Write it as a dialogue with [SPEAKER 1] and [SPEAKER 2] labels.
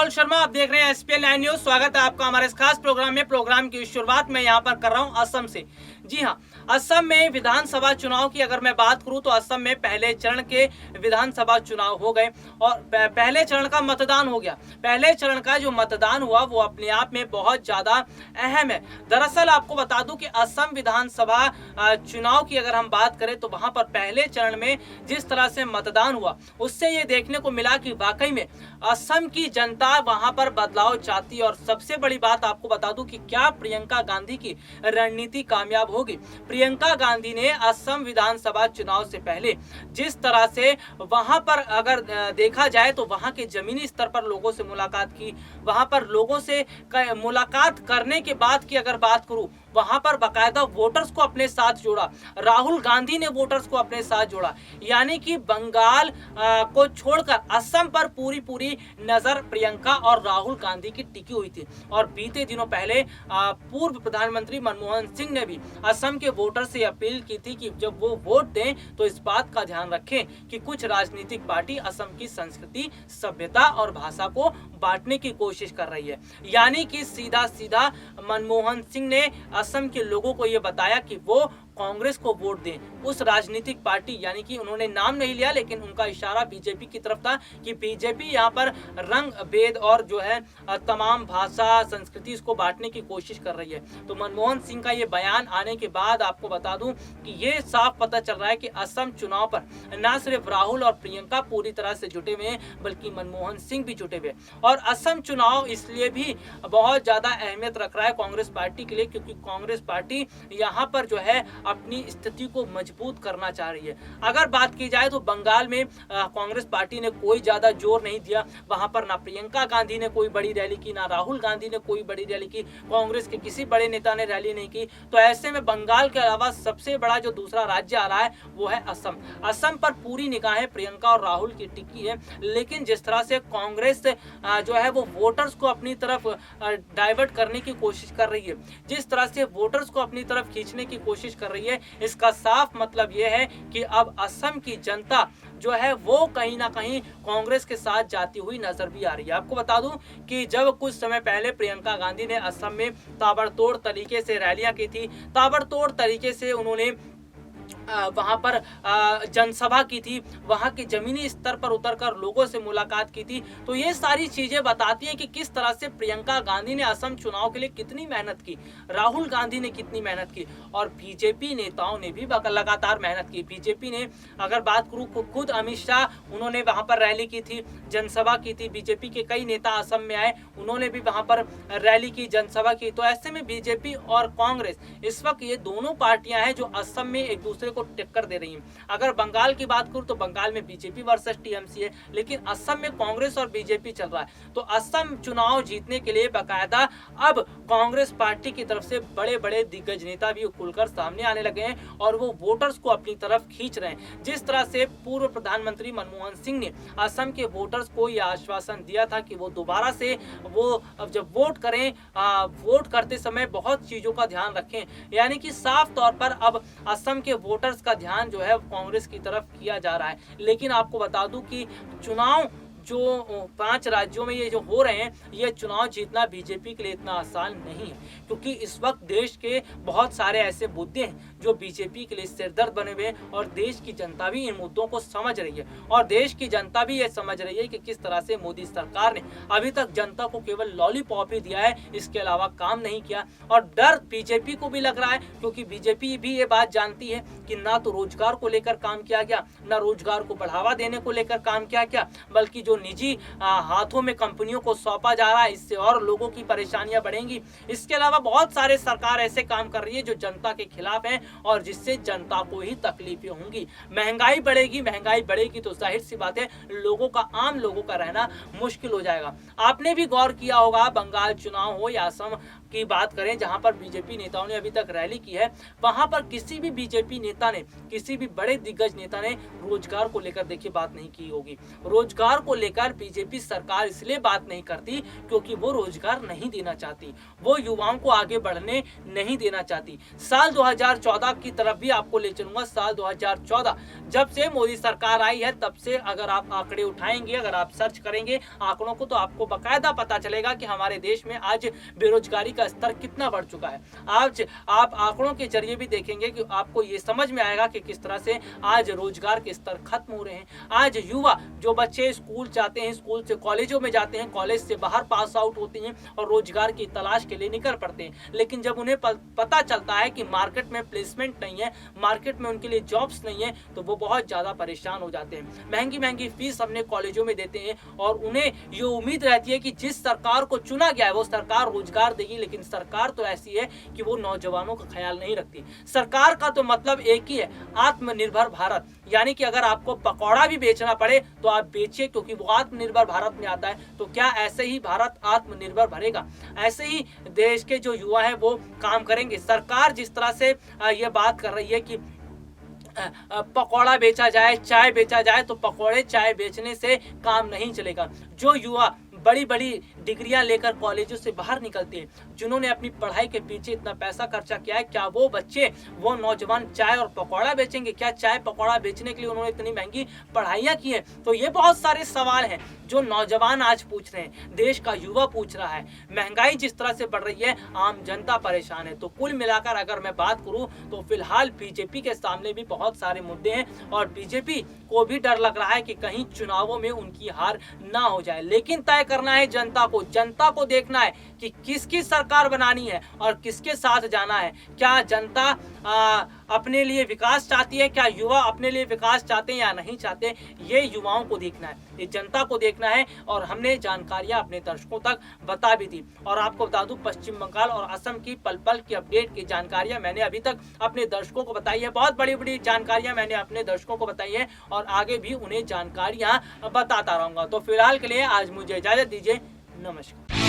[SPEAKER 1] राहुल शर्मा, आप देख रहे हैं एसपीएल 9 न्यूज। स्वागत है आपका हमारे इस खास प्रोग्राम में। प्रोग्राम की शुरुआत मैं यहाँ पर कर रहा हूँ असम से। जी हाँ, असम में विधानसभा चुनाव की अगर मैं बात करूं तो असम में पहले चरण के विधानसभा चुनाव हो गए और पहले चरण का मतदान हो गया। पहले चरण का जो मतदान हुआ वो अपने आप में बहुत ज्यादा अहम है। दरअसल आपको बता दूं कि असम विधानसभा चुनाव की अगर हम बात करें तो वहां पर पहले चरण में जिस तरह से मतदान हुआ उससे ये देखने को मिला कि वाकई में असम की जनता वहां पर बदलाव चाहती है। और सबसे बड़ी बात आपको बता दूं कि क्या प्रियंका गांधी की रणनीति कामयाब होगी। प्रियंका गांधी ने असम विधानसभा चुनाव से पहले जिस तरह से वहां पर अगर देखा जाए तो वहां के जमीनी स्तर पर लोगों से मुलाकात की, वहां पर लोगों से मुलाकात करने के बाद की अगर बात करूं वहां पर बाकायदा वोटर्स को अपने साथ जोड़ा। राहुल गांधी ने वोटर्स को अपने साथ जोड़ा, यानी कि बंगाल को छोड़कर असम पर पूरी नजर प्रियंका और राहुल गांधी की टिकी हुई थी। और बीते दिनों पहले पूर्व प्रधानमंत्री मनमोहन सिंह ने भी असम के वोटर से अपील की थी कि जब वो वोट दें तो इस बात का ध्यान रखें कि कुछ राजनीतिक पार्टी असम की संस्कृति, सभ्यता और भाषा को बांटने की कोशिश कर रही है। यानी कि सीधा मनमोहन सिंह ने असम के लोगों को यह बताया कि वो कांग्रेस को वोट दें। उस राजनीतिक पार्टी, यानी कि उन्होंने नाम नहीं लिया लेकिन उनका इशारा बीजेपी की तरफ था कि बीजेपी यहाँ पर रंग भेद और जो है तमाम भाषा संस्कृति इसको बांटने की कोशिश कर रही है। तो मनमोहन सिंह का ये बयान आने के बाद आपको बता दूं कि ये साफ पता चल रहा है कि असम चुनाव पर न सिर्फ राहुल और प्रियंका पूरी तरह से जुटे हुए हैं बल्कि मनमोहन सिंह भी जुटे हुए। और असम चुनाव इसलिए भी बहुत ज्यादा अहमियत रख रहा है कांग्रेस पार्टी के लिए क्योंकि कांग्रेस पार्टी यहाँ पर जो है अपनी स्थिति को मजबूत करना चाह रही है। अगर बात की जाए तो बंगाल में कांग्रेस पार्टी ने कोई ज्यादा जोर नहीं दिया। वहां पर ना प्रियंका गांधी ने कोई बड़ी रैली की, ना राहुल गांधी ने कोई बड़ी रैली की, कांग्रेस के किसी बड़े नेता ने रैली नहीं की। तो ऐसे में बंगाल के अलावा सबसे बड़ा जो दूसरा राज्य आ रहा है वो है असम। असम पर पूरी निगाहें प्रियंका और राहुल की टिकी है। लेकिन जिस तरह से कांग्रेस जो है वो वोटर्स को अपनी तरफ डाइवर्ट करने की कोशिश कर रही है, जिस तरह से वोटर्स को अपनी तरफ खींचने की कोशिश कर रही है, इसका साफ मतलब यह है कि अब असम की जनता जो है वो कहीं ना कहीं कांग्रेस के साथ जाती हुई नजर भी आ रही है। आपको बता दूं कि जब कुछ समय पहले प्रियंका गांधी ने असम में ताबड़तोड़ तरीके से रैलियां की थी, ताबड़तोड़ तरीके से उन्होंने वहां पर जनसभा की थी, वहां के जमीनी स्तर पर उतरकर लोगों से मुलाकात की थी। तो ये सारी चीजें बताती हैं कि किस तरह से प्रियंका गांधी ने असम चुनाव के लिए कितनी मेहनत की, राहुल गांधी ने कितनी मेहनत की और बीजेपी नेताओं ने भी लगातार मेहनत की। बीजेपी ने अगर बात करूं खुद अमित शाह, उन्होंने वहां पर रैली की थी, जनसभा की थी। बीजेपी के कई नेता असम में आए, उन्होंने भी वहां पर रैली की, जनसभा की। तो ऐसे में बीजेपी और कांग्रेस इस वक्त ये दोनों पार्टियां हैं जो असम में एक दूसरे को टक्कर दे रही हैं। अगर बंगाल की बात करूं तो बंगाल में बीजेपी वर्सेस टीएमसी है, लेकिन असम में कांग्रेस और बीजेपी चल रहा है। तो असम चुनाव जीतने के लिए बाकायदा अब कांग्रेस पार्टी की तरफ से बड़े दिग्गज नेता भी खुलकर सामने आने लगे हैं और वो वोटर्स को अपनी तरफ खींच रहे हैं। जिस तरह से पूर्व प्रधानमंत्री मनमोहन सिंह ने असम के वोटर्स को यह आश्वासन दिया था कि वो दोबारा से वो जब वोट करें, वोट करते समय बहुत चीजों का ध्यान रखें। यानी कि साफ तौर पर अब असम के वोटर्स का ध्यान जो है कांग्रेस की तरफ किया जा रहा है। लेकिन आपको बता दूं कि चुनाव जो 5 राज्यों में ये जो हो रहे हैं, ये चुनाव जीतना बीजेपी के लिए इतना आसान नहीं है क्योंकि इस वक्त देश के बहुत सारे ऐसे मुद्दे हैं जो बीजेपी के लिए सिरदर्द बने हुए हैं और देश की जनता भी इन मुद्दों को समझ रही है। और देश की जनता भी ये समझ रही है कि किस तरह से मोदी सरकार ने अभी तक जनता को केवल लॉलीपॉप ही दिया है, इसके अलावा काम नहीं किया। और डर बीजेपी को भी लग रहा है क्योंकि बीजेपी भी ये बात जानती है कि ना तो रोजगार को लेकर काम किया गया, ना रोजगार को बढ़ावा देने को लेकर काम किया गया, बल्कि जो निजी हाथों में कंपनियों को सौंपा जा रहा है, इससे और लोगों की परेशानियां बढ़ेंगी। इसके अलावा बहुत सारे सरकार ऐसे काम कर रही है जो जनता के खिलाफ है और जिससे जनता को ही तकलीफें होंगी। महंगाई बढ़ेगी तो जाहिर सी बात है लोगों का, आम लोगों का रहना मुश्किल हो जाएगा। आपने भी गौर किया होगा, बंगाल चुनाव हो या असम की बात करें, जहां पर बीजेपी नेताओं ने अभी तक रैली की है, वहां पर किसी भी बीजेपी नेता ने, किसी भी बड़े दिग्गज नेता ने रोजगार को लेकर देखिए बात नहीं की होगी। रोजगार को लेकर बीजेपी सरकार इसलिए बात नहीं करती क्योंकि वो रोजगार नहीं देना चाहती, वो युवाओं को आगे बढ़ने नहीं देना चाहती। साल 2014 की तरफ भी आपको ले चलूंगा। साल 2014 जब से मोदी सरकार आई है, तब से अगर आप आंकड़े उठाएंगे, अगर आप सर्च करेंगे आंकड़ों को, तो आपको बकायदा पता चलेगा कि हमारे देश में आज बेरोजगारी का स्तर कितना बढ़ चुका है। आज आप आंकड़ों के जरिए भी देखेंगे कि आपको ये समझ में आएगा कि किस तरह से आज रोजगार के स्तर खत्म हो रहे हैं। आज युवा, जो बच्चे स्कूल जाते हैं, स्कूल से कॉलेजों में जाते हैं, कॉलेज से बाहर पास आउट होते हैं और रोजगार की तलाश के लिए निकल पड़ते हैं, लेकिन जब उन्हें पता चलता है कि मार्केट में प्लेसमेंट नहीं है, मार्केट में उनके लिए जॉब्स नहीं है, तो वो बहुत ज्यादा परेशान हो जाते हैं। महंगी महंगी फीस अपने कॉलेजों में देते हैं और उन्हें ये उम्मीद रहती है कि जिस सरकार को चुना गया है वो सरकार रोजगार देगी, लेकिन सरकार तो ऐसी है कि वो नौजवानों का ख्याल नहीं रखती। सरकार का तो मतलब एक ही है, आत्मनिर्भर भारत, यानी कि अगर आपको पकौड़ा भी बेचना पड़े तो आप बेचिए, क्योंकि वो आत्मनिर्भर भारत में आता है। तो क्या ऐसे ही भारत आत्मनिर्भर भरेगा? ऐसे ही देश के जो युवा हैं वो काम करेंगे? सरकार जिस तरह से ये बात कर रही है कि पकौड़ा बेचा जाए, चाय बेचा जाए, तो पकौड़े चाय बेचने से काम नहीं चलेगा। जो युवा बड़ी बड़ी डिग्रियां लेकर कॉलेजों से बाहर निकलते हैं, जिन्होंने अपनी पढ़ाई के पीछे इतना पैसा खर्चा किया है, क्या वो बच्चे, वो नौजवान चाय और पकौड़ा बेचेंगे? क्या चाय पकौड़ा बेचने के लिए उन्होंने इतनी महंगी पढ़ाइयां की हैं? तो ये बहुत सारे सवाल हैं जो नौजवान आज पूछ रहे हैं, देश का युवा पूछ रहा है। महंगाई जिस तरह से बढ़ रही है, आम जनता परेशान है। तो कुल मिलाकर अगर मैं बात करूं तो फिलहाल बीजेपी के सामने भी बहुत सारे मुद्दे हैं और बीजेपी को भी डर लग रहा है कि कहीं चुनावों में उनकी हार ना हो जाए। लेकिन तय करना है जनता को, जनता को देखना है कि किसकी सरकार बनानी है और किसके साथ जाना है। क्या जनता अपने लिए विकास चाहती है? क्या युवा अपने लिए विकास चाहते हैं या नहीं चाहते? ये युवाओं को देखना है, ये जनता को देखना है। और हमने जानकारियां अपने दर्शकों तक बता भी दी। और आपको बता दूं, पश्चिम बंगाल और असम की पल पल की अपडेट की जानकारियां मैंने अभी तक अपने दर्शकों को बताई है। बहुत बड़ी बड़ी जानकारियां मैंने अपने दर्शकों को बताई है और आगे भी उन्हें जानकारियां बताता रहूंगा। तो फिलहाल के लिए आज मुझे इजाजत दीजिए। नमस्कार।